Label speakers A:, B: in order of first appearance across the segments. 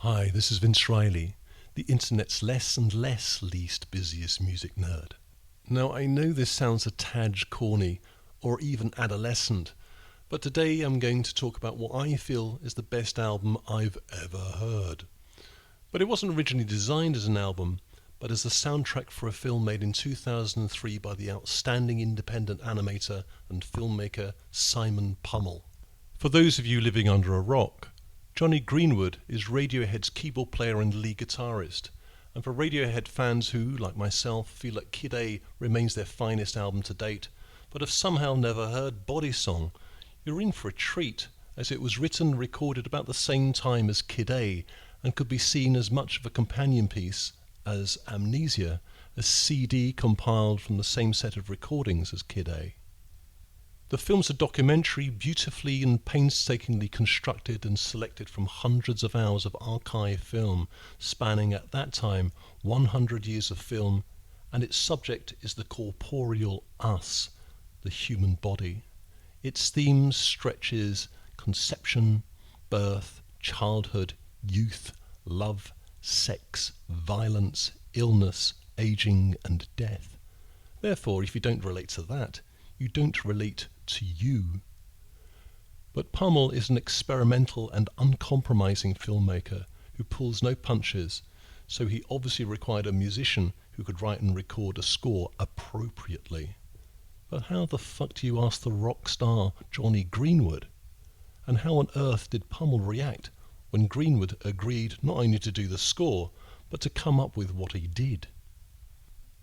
A: Hi, this is Vinci Reilly, the internet's less and less least busiest music nerd. Now, I know this sounds a tad corny or even adolescent, but today I'm going to talk about what I feel is the best album I've ever heard. But it wasn't originally designed as an album, but as the soundtrack for a film made in 2003 by the outstanding independent animator and filmmaker Simon Pummel. For those of you living under a rock, Jonny Greenwood is Radiohead's keyboard player and lead guitarist, and for Radiohead fans who, like myself, feel that Kid A remains their finest album to date, but have somehow never heard Bodysong, you're in for a treat, as it was written and recorded about the same time as Kid A, and could be seen as much of a companion piece as Amnesia, a CD compiled from the same set of recordings as Kid A. The film's a documentary beautifully and painstakingly constructed and selected from hundreds of hours of archive film spanning at that time 100 years of film, and its subject is the corporeal us, the human body. Its themes stretches conception, birth, childhood, youth, love, sex, violence, illness, aging and death. Therefore, if you don't relate to that, you don't relate to you. But Pummel is an experimental and uncompromising filmmaker who pulls no punches, so he obviously required a musician who could write and record a score appropriately. But how the fuck do you ask the rock star Jonny Greenwood? And how on earth did Pummel react when Greenwood agreed not only to do the score, but to come up with what he did?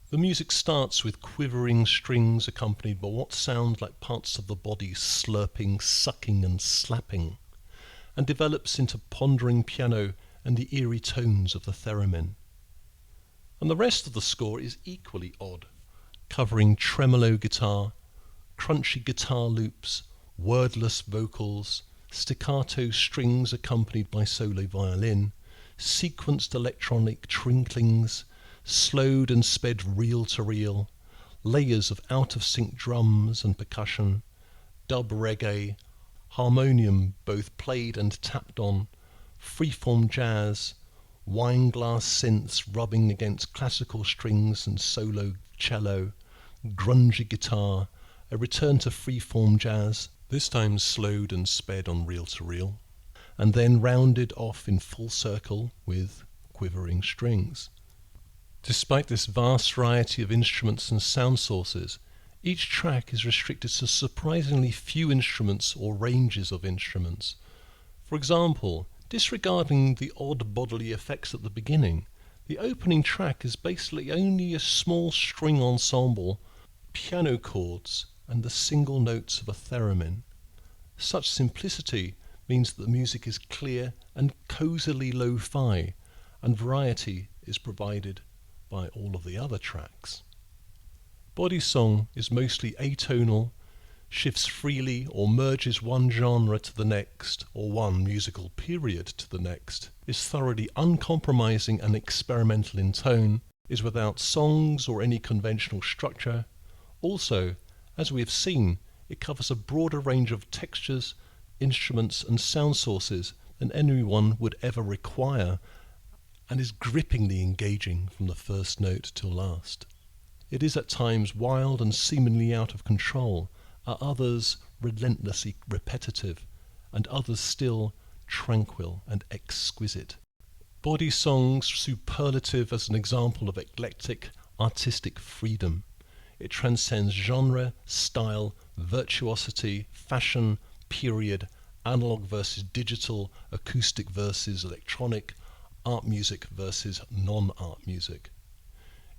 A: The music starts with quivering strings accompanied by what sound like parts of the body slurping, sucking and slapping, and develops into pondering piano and the eerie tones of the theremin. And the rest of the score is equally odd, covering tremolo guitar, crunchy guitar loops, wordless vocals, staccato strings accompanied by solo violin, sequenced electronic twinklings, slowed and sped reel-to-reel, layers of out-of-sync drums and percussion, dub reggae, harmonium both played and tapped on, freeform jazz, wine-glass synths rubbing against classical strings and solo cello, grungy guitar, a return to freeform jazz, this time slowed and sped on reel-to-reel, and then rounded off in full circle with quivering strings. Despite this vast variety of instruments and sound sources, each track is restricted to surprisingly few instruments or ranges of instruments. For example, disregarding the odd bodily effects at the beginning, the opening track is basically only a small string ensemble, piano chords, and the single notes of a theremin. Such simplicity means that the music is clear and cosily lo-fi, and variety is provided by all of the other tracks. Bodysong is mostly atonal, shifts freely or merges one genre to the next or one musical period to the next, is thoroughly uncompromising and experimental in tone, is without songs or any conventional structure. Also, as we have seen, it covers a broader range of textures, instruments and sound sources than anyone would ever require, and is grippingly engaging from the first note till last. It is at times wild and seemingly out of control, at others relentlessly repetitive, and others still tranquil and exquisite. Bodysong's superlative as an example of eclectic artistic freedom. It transcends genre, style, virtuosity, fashion, period, analog versus digital, acoustic versus electronic, art music versus non-art music.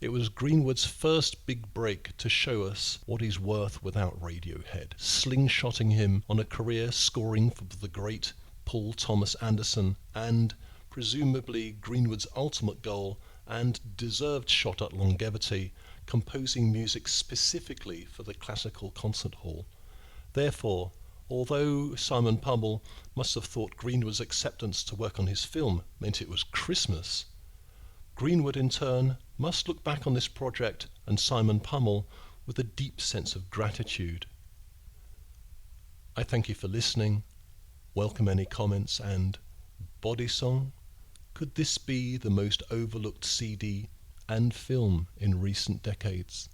A: It was Greenwood's first big break to show us what he's worth without Radiohead, slingshotting him on a career scoring for the great Paul Thomas Anderson and, presumably, Greenwood's ultimate goal and deserved shot at longevity, composing music specifically for the classical concert hall. Therefore, although Simon Pummel must have thought Greenwood's acceptance to work on his film meant it was Christmas, Greenwood in turn must look back on this project and Simon Pummel with a deep sense of gratitude. I thank you for listening, welcome any comments, and Bodysong, Could this be the most overlooked CD and film in recent decades?